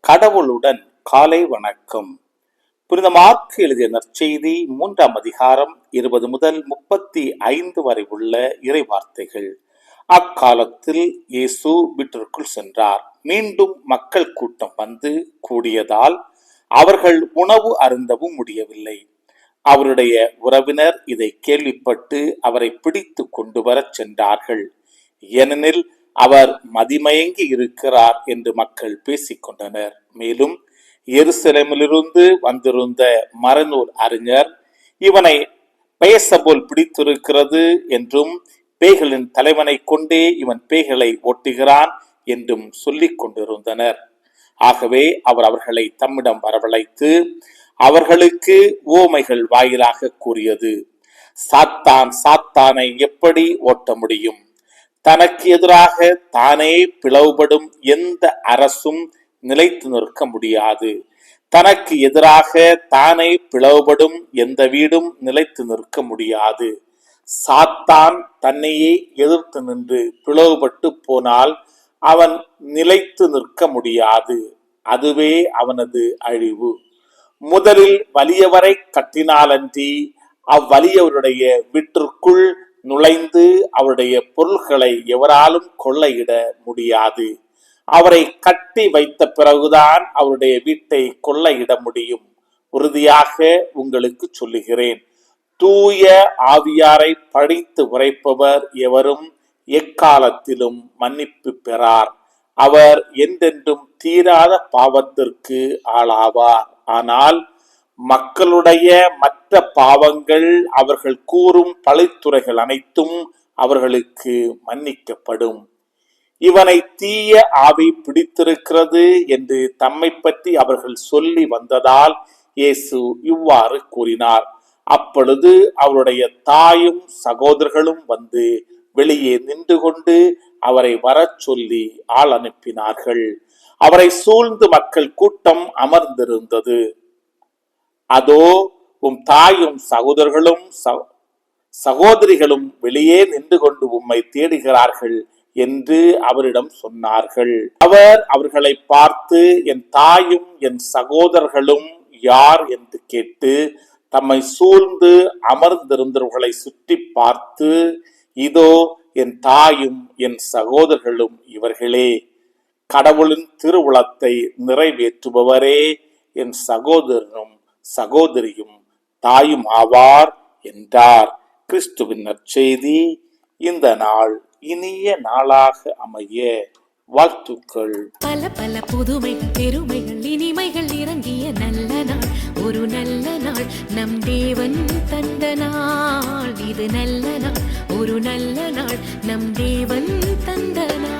கடவுளுடன் காலை வணக்கம். புனித மார்க்கு எழுதிய நற்செய்தி 3ஆம் அதிகாரம் 20 முதல் 35 வரை உள்ள இறைவார்த்தைகள். அக்காலத்தில் இயேசு வீட்டிற்குள் சென்றார். மீண்டும் மக்கள் கூட்டம் வந்து கூடியதால் அவர்கள் உணவு அருந்தவும் முடியவில்லை. அவருடைய உறவினர் இதை கேள்விப்பட்டு அவரை பிடித்து கொண்டு வரச் சென்றார்கள். ஏனெனில் அவர் மதிமயங்கி இருக்கிறார் என்று மக்கள் பேசிக்கொண்டனர். மேலும் எருசலேமிலிருந்து வந்திருந்த மறைநூல் அறிஞர் இவனை பெயர்சபூல் பிடித்திருக்கிறது என்றும் பேய்களின் தலைவனை கொண்டே இவன் பேய்களை ஓட்டுகிறான் என்றும் சொல்லிக் கொண்டிருந்தனர். ஆகவே அவர் அவர்களை தம்மிடம் வரவழைத்து அவர்களுக்கு உவமைகள் வாயிலாக கூறியது: சாத்தான் சாத்தானை எப்படி ஓட்ட முடியும்? தனக்கு எதிராக தானே பிளவுபடும் எந்த அரசும் நிலைத்து நிற்க முடியாது. தனக்கு எதிராக தானே பிளவுபடும் எந்த வீடும் நிலைத்து நிற்க முடியாது. சாத்தான் தன்னையே எதிர்த்து நின்று பிளவுபட்டு போனால் அவன் நிலைத்து நிற்க முடியாது. அதுவே அவனது அழிவு. முதலில் வலியவரை கட்டினாலன்றி அவ்வலியவருடைய வீட்டிற்குள் நுழைந்து அவருடைய பொருள்களை எவராலும் கொள்ளையிட முடியாது. அவரை கட்டி வைத்த பிறகுதான் அவருடைய வீட்டை கொள்ளையிட முடியும். உறுதியாக உங்களுக்கு சொல்லுகிறேன், தூய ஆவியாரை படித்து உரைப்பவர் எவரும் எக்காலத்திலும் மன்னிப்பு பெறார். அவர் என்றென்றும் தீராத பாவத்திற்கு ஆளாவார். ஆனால் மக்களுடைய மற்ற பாவங்கள், அவர்கள் கூறும் பழித்துரைகள் அனைத்தும் அவர்களுக்கு மன்னிக்கப்படும். இவனை தீய ஆவி பிடித்திருக்கிறது என்று தம்மை பற்றி அவர்கள் சொல்லி வந்ததால் இயேசு இவ்வாறு கூறினார். அப்பொழுது அவருடைய தாயும் சகோதரர்களும் வந்து வெளியே நின்று கொண்டு அவரை வரச் சொல்லி ஆள் அனுப்பினார்கள். அவரை சூழ்ந்து மக்கள் கூட்டம் அமர்ந்திருந்தது. அதோ உம் தாயும் சகோதரர்களும் சகோதரிகளும் வெளியே நின்று கொண்டு உம்மை தேடுகிறார்கள் என்று அவரிடம் சொன்னார்கள். அவர் அவர்களை பார்த்து, என் தாயும் என் சகோதரர்களும் யார் என்று கேட்டு தம்மை சூழ்ந்து அமர்ந்திருந்தவர்களை சுற்றி பார்த்து, இதோ என் தாயும் என் சகோதரர்களும் இவர்களே. கடவுளின் திருவுளத்தை நிறைவேற்றுபவரே என் சகோதரனும் சகோதரியும் தாயும் ஆவார் என்றார். கிறிஸ்துவின் நற்செய்தி. இந்த நாள் இனிய நாளாக அமைய வாழ்த்துக்கள். பல பல புதுமைகள் பெருமைகள் இனிமைகள் இறங்கிய நல்ல நாள், ஒரு நல்ல நாள், நம் தேவன் தந்த நாள். இது நல்ல நாள், ஒரு நல்ல நாள், நம் தேவன் தந்த நாள்.